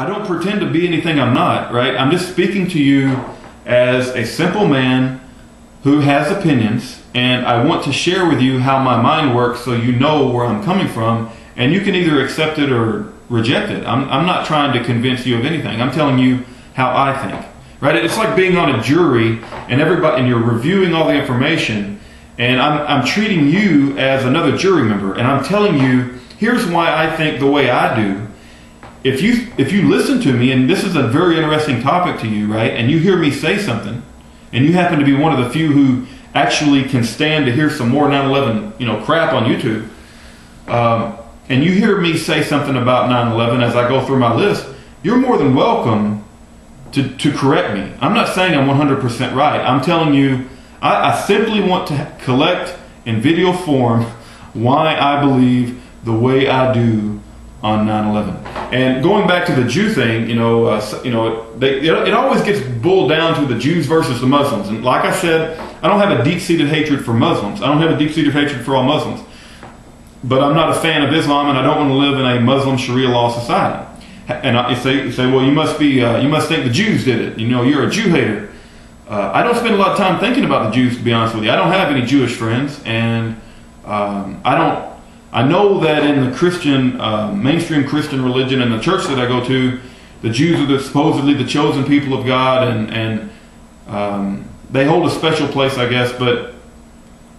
I don't pretend to be anything I'm not, right? I'm just speaking to you as a simple man who has opinions, and I want to share with you how my mind works so you know where I'm coming from, and you can either accept it or reject it. I'm not trying to convince you of anything. I'm telling you how I think, right? It's like being on a jury and you're reviewing all the information, and I'm treating you as another jury member, and I'm telling you, here's why I think the way I do. If you listen to me, and this is a very interesting topic to you, right? And you hear me say something, and you happen to be one of the few who actually can stand to hear some more 9/11, crap on YouTube, and you hear me say something about 9/11 as I go through my list, you're more than welcome to correct me. I'm not saying I'm 100% right. I'm telling you, I simply want to collect in video form why I believe the way I do on 9/11. And going back to the Jew thing, it always gets boiled down to the Jews versus the Muslims. And like I said, I don't have a deep-seated hatred for Muslims. I don't have a deep-seated hatred for all Muslims. But I'm not a fan of Islam, and I don't want to live in a Muslim Sharia law society. And you say, well, you must think the Jews did it. You're a Jew hater. I don't spend a lot of time thinking about the Jews, to be honest with you. I don't have any Jewish friends, and I know that in the Christian, mainstream Christian religion and the church that I go to, the Jews are supposedly the chosen people of God, and they hold a special place, I guess, but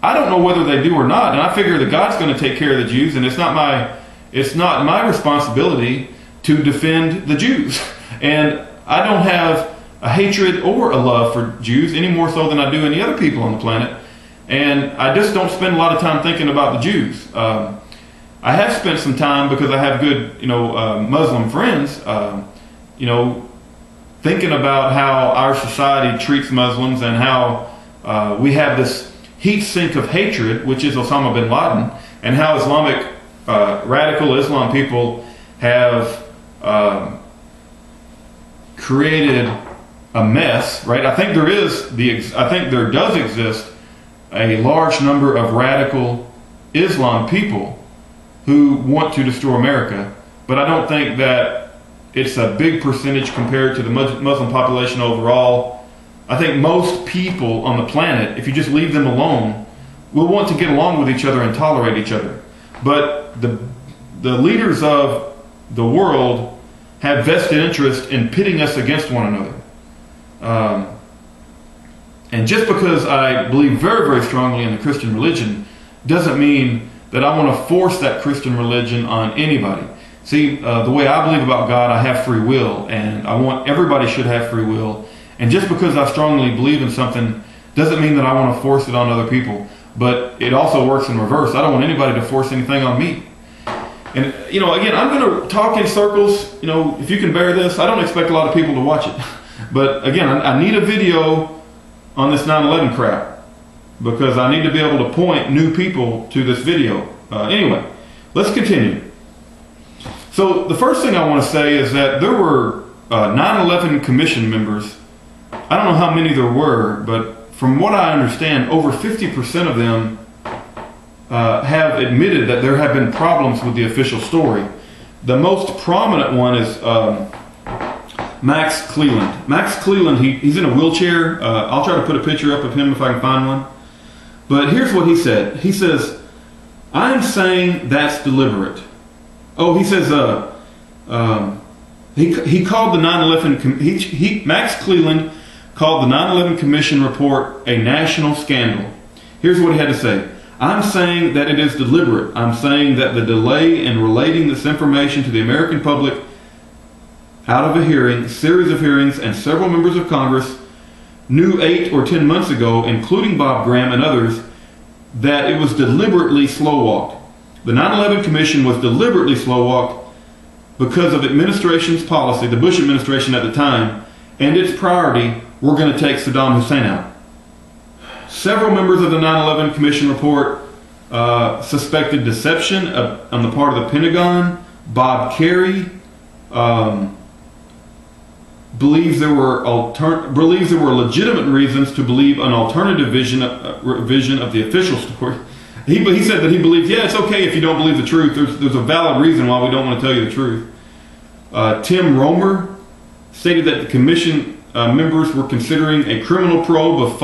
I don't know whether they do or not. And I figure that God's going to take care of the Jews, and it's not my responsibility to defend the Jews. And I don't have a hatred or a love for Jews any more so than I do any other people on the planet. And I just don't spend a lot of time thinking about the Jews. I have spent some time, because I have good, Muslim friends, thinking about how our society treats Muslims and how we have this heat sink of hatred, which is Osama bin Laden, and how Islamic, radical Islam people have created a mess, right? I think there does exist a large number of radical Islam people who want to destroy America, but I don't think that it's a big percentage compared to the Muslim population overall. I think most people on the planet, if you just leave them alone, will want to get along with each other and tolerate each other. But the leaders of the world have vested interest in pitting us against one another. And just because I believe very, very strongly in the Christian religion doesn't mean that I want to force that Christian religion on anybody. See, the way I believe about God, I have free will, and I want everybody should have free will. And just because I strongly believe in something doesn't mean that I want to force it on other people. But it also works in reverse. I don't want anybody to force anything on me. And, again, I'm going to talk in circles. If you can bear this, I don't expect a lot of people to watch it. But, again, I need a video on this 9/11 crap, because I need to be able to point new people to this video. Anyway, let's continue. So the first thing I want to say is that there were 9/11 Commission members. I don't know how many there were, but from what I understand, over 50% of them have admitted that there have been problems with the official story. The most prominent one is Max Cleland. Max Cleland, he's in a wheelchair. I'll try to put a picture up of him if I can find one. But here's what he said. He says, I'm saying that's deliberate. Oh, he says, he called the 9/11, Max Cleland called the 9/11 Commission report a national scandal. Here's what he had to say. I'm saying that it is deliberate. I'm saying that the delay in relating this information to the American public out of a hearing, series of hearings, and several members of Congress knew 8 or 10 months ago, including Bob Graham and others, that it was deliberately slow-walked. The 9/11 Commission was deliberately slow-walked because of administration's policy, the Bush administration at the time, and its priority, we're going to take Saddam Hussein out. Several members of the 9/11 Commission report suspected deception on the part of the Pentagon. Bob Kerrey believes there were legitimate reasons to believe an alternative vision of the official story. He said that he believes, it's okay if you don't believe the truth. There's a valid reason why we don't want to tell you the truth. Tim Romer stated that the commission members were considering a criminal probe of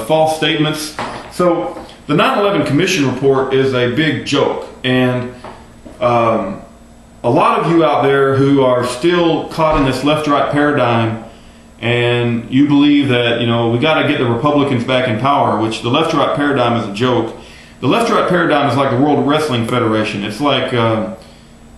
false statements. So the 9/11 Commission report is a big joke, and a lot of you out there who are still caught in this left-right paradigm, and you believe that we got to get the Republicans back in power, which the left-right paradigm is a joke. The left-right paradigm is like the World Wrestling Federation. It's like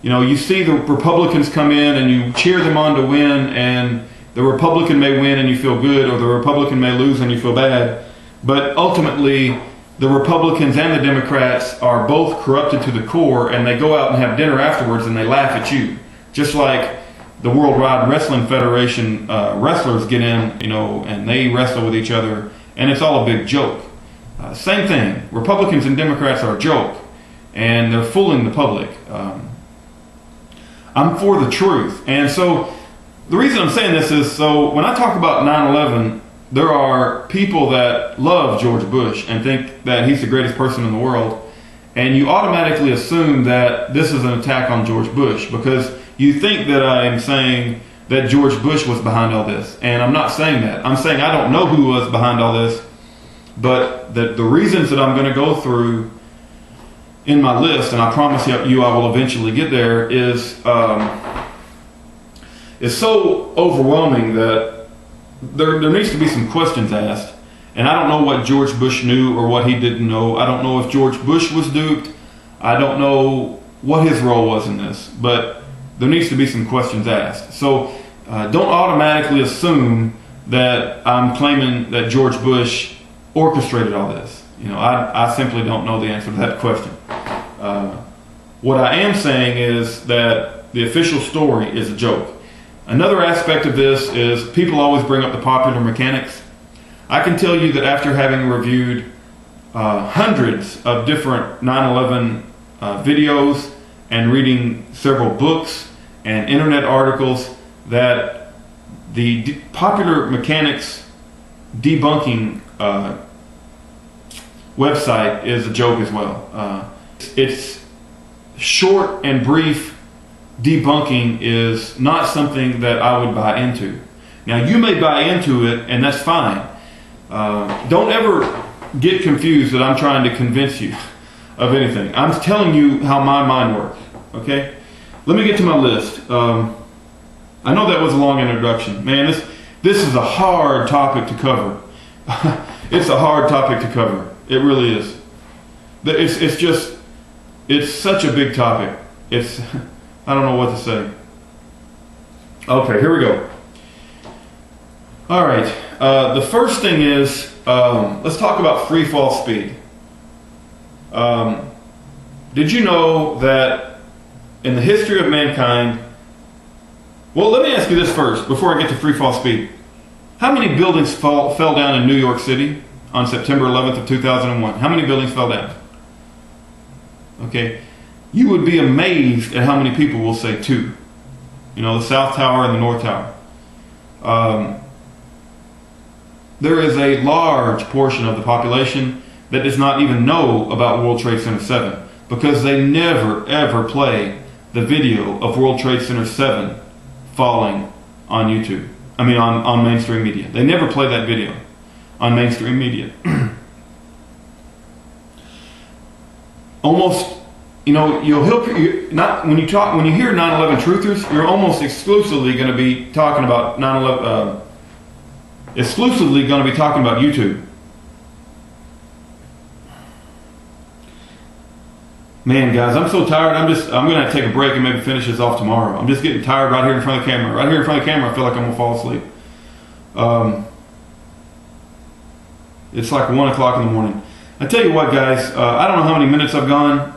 you see the Republicans come in and you cheer them on to win, and the Republican may win and you feel good, or the Republican may lose and you feel bad. But ultimately, the Republicans and the Democrats are both corrupted to the core, and they go out and have dinner afterwards and they laugh at you. Just like the Worldwide Wrestling Federation wrestlers get in, and they wrestle with each other, and it's all a big joke. Same thing. Republicans and Democrats are a joke, and they're fooling the public. I'm for the truth. And so the reason I'm saying this is, so when I talk about 9/11, there are people that love George Bush and think that he's the greatest person in the world, and you automatically assume that this is an attack on George Bush because you think that I am saying that George Bush was behind all this, and I'm not saying that. I'm saying I don't know who was behind all this, but that the reasons that I'm going to go through in my list, and I promise you I will eventually get there, is so overwhelming that there needs to be some questions asked. And I don't know what George Bush knew or what he didn't know. I don't know if George Bush was duped. I don't know what his role was in this, but there needs to be some questions asked. So don't automatically assume that I'm claiming that George Bush orchestrated all this. I simply don't know the answer to that question. What I am saying is that the official story is a joke. Another aspect of this is people always bring up the Popular Mechanics. I can tell you that after having reviewed hundreds of different 9/11 videos and reading several books and internet articles, that the Popular Mechanics debunking website is a joke as well. It's short and brief. Debunking is not something that I would buy into. Now, you may buy into it, and that's fine. Don't ever get confused that I'm trying to convince you of anything. I'm telling you how my mind works, okay? Let me get to my list. I know that was a long introduction. Man, this is a hard topic to cover. It's a hard topic to cover. It really is. It's such a big topic. I don't know what to say. Okay, here we go. All right. The first thing is, let's talk about free fall speed. Did you know that in the history of mankind, well, let me ask you this first before I get to free fall speed. How many buildings fell down in New York City on September 11th of 2001? How many buildings fell down? Okay. You would be amazed at how many people will say two. The South Tower and the North Tower. There is a large portion of the population that does not even know about World Trade Center 7 because they never ever play the video of World Trade Center 7 falling on YouTube. On mainstream media. They never play that video on mainstream media. Almost, you'll help not when you hear 9/11 truthers, you're almost exclusively going to be talking about 9/11. Exclusively going to be talking about YouTube. Man, guys, I'm so tired. I'm going to have to take a break and maybe finish this off tomorrow. I'm just getting tired right here in front of the camera. Right here in front of the camera, I feel like I'm going to fall asleep. It's like 1 o'clock in the morning. I tell you what, guys, I don't know how many minutes I've gone.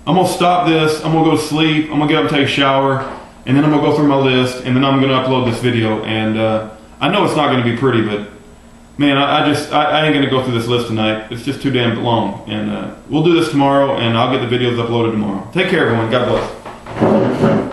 I'm going to stop this. I'm going to go to sleep. I'm going to get up and take a shower. And then I'm going to go through my list. And then I'm going to upload this video. And I know it's not going to be pretty, but man, I ain't going to go through this list tonight. It's just too damn long. And we'll do this tomorrow, and I'll get the videos uploaded tomorrow. Take care, everyone. God bless.